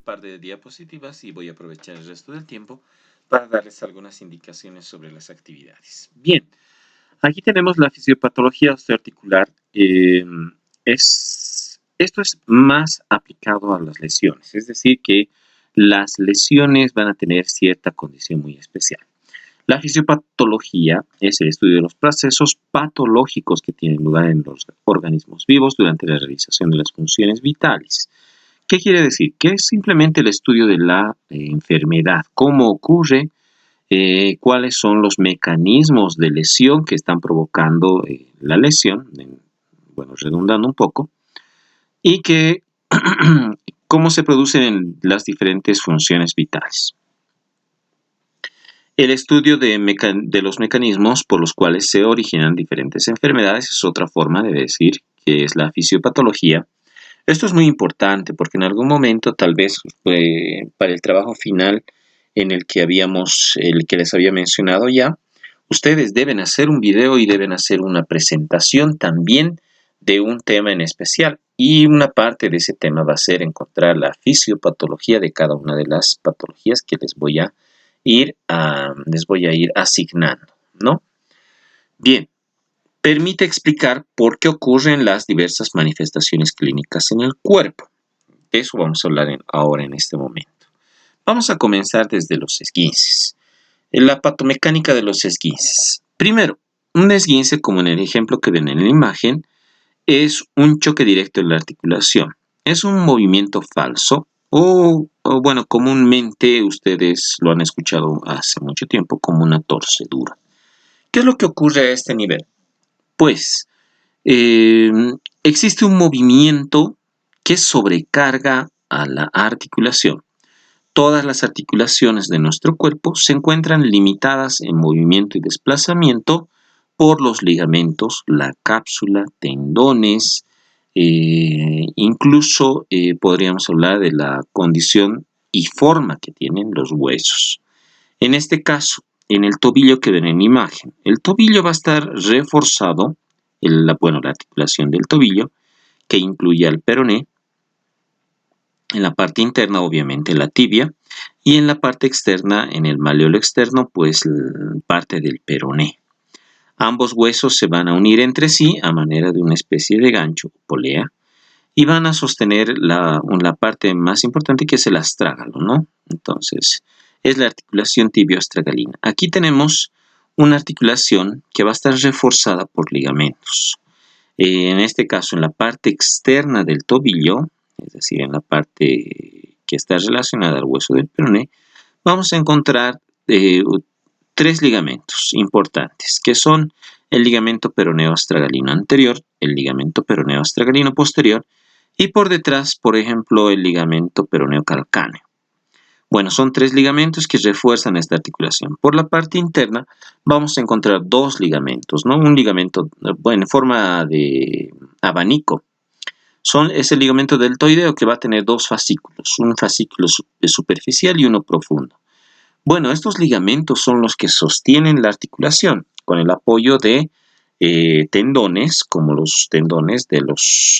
par de diapositivas y voy a aprovechar el resto del tiempo para darles algunas indicaciones sobre las actividades. Bien, aquí tenemos la fisiopatología osteoarticular. Esto es más aplicado a las lesiones, es decir, que las lesiones van a tener cierta condición muy especial. La fisiopatología es el estudio de los procesos patológicos que tienen lugar en los organismos vivos durante la realización de las funciones vitales. ¿Qué quiere decir? Que es simplemente el estudio de la enfermedad, cómo ocurre, cuáles son los mecanismos de lesión que están provocando la lesión, bueno, redundando un poco, y que cómo se producen en las diferentes funciones vitales. El estudio de los mecanismos por los cuales se originan diferentes enfermedades es otra forma de decir que es la fisiopatología. Esto es muy importante porque en algún momento, tal vez para el trabajo final en el que les había mencionado ya, ustedes deben hacer un video y deben hacer una presentación también de un tema en especial. Y una parte de ese tema va a ser encontrar la fisiopatología de cada una de las patologías que les voy a ir asignando, ¿no? Bien. Permite explicar por qué ocurren las diversas manifestaciones clínicas en el cuerpo. De eso vamos a hablar ahora en este momento. Vamos a comenzar desde los esguinces. La patomecánica de los esguinces. Primero, un esguince, como en el ejemplo que ven en la imagen, es un choque directo en la articulación. Es un movimiento falso o bueno, comúnmente ustedes lo han escuchado hace mucho tiempo como una torcedura. ¿Qué es lo que ocurre a este nivel? Pues existe un movimiento que sobrecarga a la articulación. Todas las articulaciones de nuestro cuerpo se encuentran limitadas en movimiento y desplazamiento por los ligamentos, la cápsula, tendones, incluso podríamos hablar de la condición y forma que tienen los huesos. En este caso, en el tobillo que ven en la imagen, el tobillo va a estar reforzado, la articulación del tobillo, que incluye al peroné, en la parte interna obviamente la tibia, y en la parte externa, en el malleolo externo, pues parte del peroné. Ambos huesos se van a unir entre sí a manera de una especie de gancho, polea, y van a sostener la parte más importante, que es el astrágalo, ¿no? Entonces, es la articulación tibio-astragalina. Aquí tenemos una articulación que va a estar reforzada por ligamentos. En este caso, en la parte externa del tobillo, es decir, en la parte que está relacionada al hueso del peroné, vamos a encontrar tres ligamentos importantes, que son el ligamento peroneo-astragalino anterior, el ligamento peroneo-astragalino posterior, y por detrás, por ejemplo, el ligamento peroneo calcáneo. Bueno, son tres ligamentos que refuerzan esta articulación. Por la parte interna vamos a encontrar dos ligamentos, ¿no? Un ligamento, bueno, en forma de abanico. Es el ligamento deltoideo, que va a tener dos fascículos, un fascículo superficial y uno profundo. Bueno, estos ligamentos son los que sostienen la articulación con el apoyo de tendones, como los tendones de los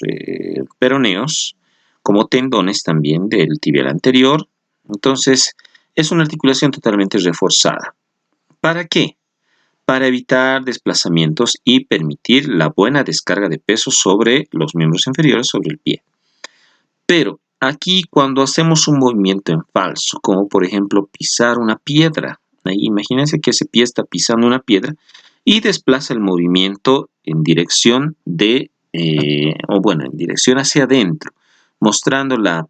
peroneos, como tendones también del tibial anterior. Entonces, es una articulación totalmente reforzada. ¿Para qué? Para evitar desplazamientos y permitir la buena descarga de peso sobre los miembros inferiores, sobre el pie. Pero aquí, cuando hacemos un movimiento en falso, como por ejemplo pisar una piedra, ahí imagínense que ese pie está pisando una piedra y desplaza el movimiento en dirección en dirección hacia adentro, mostrando la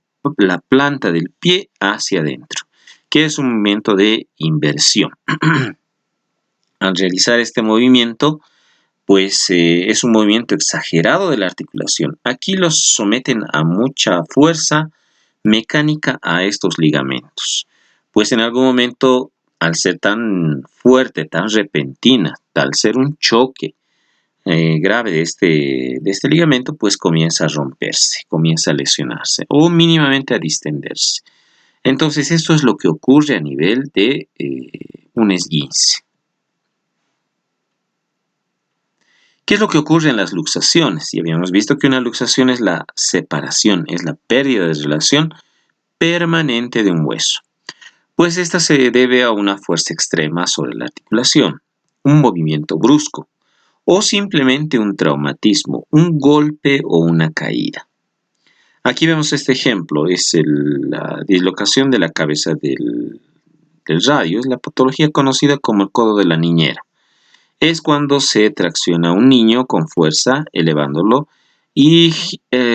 planta del pie hacia adentro, que es un movimiento de inversión. Al realizar este movimiento, pues es un movimiento exagerado de la articulación. Aquí los someten a mucha fuerza mecánica a estos ligamentos. Pues en algún momento, al ser tan fuerte, tan repentina, al ser un choque grave de este ligamento, pues comienza a romperse, comienza a lesionarse o mínimamente a distenderse. Entonces, esto es lo que ocurre a nivel de un esguince. ¿Qué es lo que ocurre en las luxaciones? Y habíamos visto que una luxación es la separación, es la pérdida de relación permanente de un hueso, pues esta se debe a una fuerza extrema sobre la articulación, un movimiento brusco, o simplemente un traumatismo, un golpe o una caída. Aquí vemos este ejemplo, es la dislocación de la cabeza del radio, es la patología conocida como el codo de la niñera. Es cuando se tracciona a un niño con fuerza, elevándolo y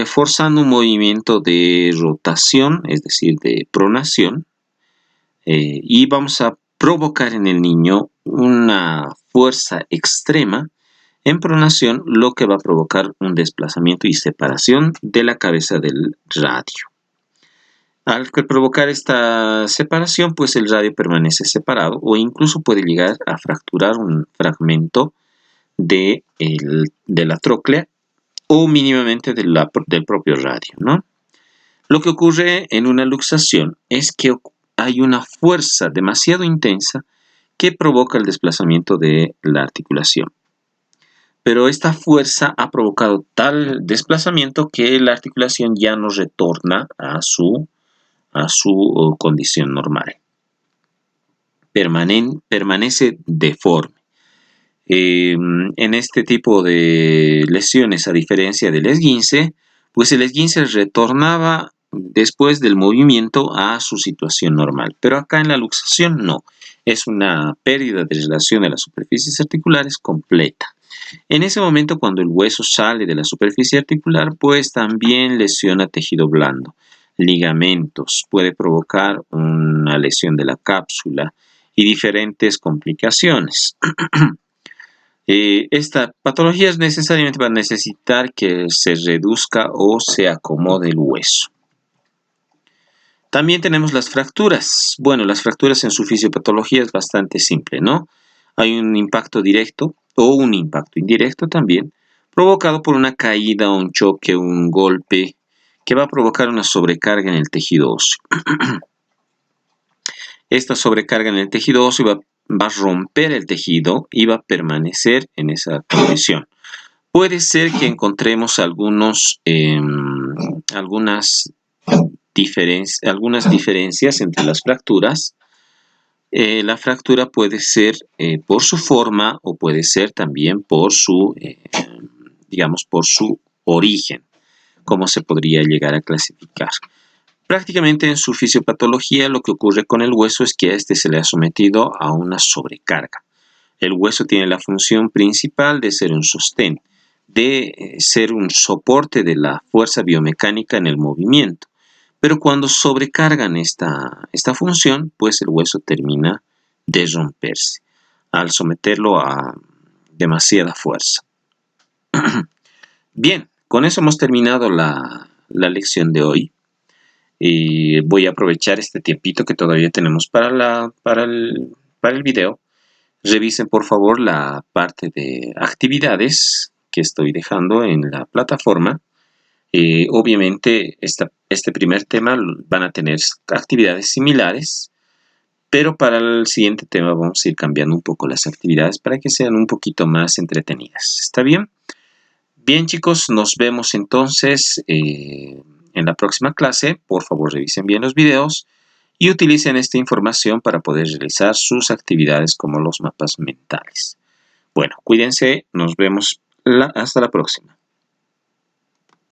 forzando un movimiento de rotación, es decir, de pronación, y vamos a provocar en el niño una fuerza extrema en pronación, lo que va a provocar un desplazamiento y separación de la cabeza del radio. Al provocar esta separación, pues el radio permanece separado o incluso puede llegar a fracturar un fragmento de la tróclea o mínimamente del propio radio, ¿no? Lo que ocurre en una luxación es que hay una fuerza demasiado intensa que provoca el desplazamiento de la articulación. Pero esta fuerza ha provocado tal desplazamiento que la articulación ya no retorna a su condición normal. Permanece deforme. En este tipo de lesiones, a diferencia del esguince, pues el esguince retornaba después del movimiento a su situación normal. Pero acá en la luxación no. Es una pérdida de relación de las superficies articulares completa. En ese momento, cuando el hueso sale de la superficie articular, pues también lesiona tejido blando, ligamentos, puede provocar una lesión de la cápsula y diferentes complicaciones. Esta patología necesariamente va a necesitar que se reduzca o se acomode el hueso. También tenemos las fracturas. Bueno, las fracturas en su fisiopatología es bastante simple, ¿no? Hay un impacto directo o un impacto indirecto también, provocado por una caída, un choque, un golpe, que va a provocar una sobrecarga en el tejido óseo. Esta sobrecarga en el tejido óseo va a romper el tejido y va a permanecer en esa condición. Puede ser que encontremos algunas diferencias entre las fracturas. La fractura puede ser por su forma o puede ser también por su origen, cómo se podría llegar a clasificar. Prácticamente en su fisiopatología lo que ocurre con el hueso es que a este se le ha sometido a una sobrecarga. El hueso tiene la función principal de ser un sostén, de ser un soporte de la fuerza biomecánica en el movimiento. Pero cuando sobrecargan esta función, pues el hueso termina de romperse al someterlo a demasiada fuerza. Bien, con eso hemos terminado la lección de hoy. Y voy a aprovechar este tiempito que todavía tenemos para el video. Revisen por favor la parte de actividades que estoy dejando en la plataforma. Obviamente este primer tema van a tener actividades similares, pero para el siguiente tema vamos a ir cambiando un poco las actividades para que sean un poquito más entretenidas. ¿Está bien? Bien chicos, nos vemos entonces en la próxima clase. Por favor revisen bien los videos y utilicen esta información para poder realizar sus actividades como los mapas mentales. Bueno, cuídense, nos vemos hasta la próxima.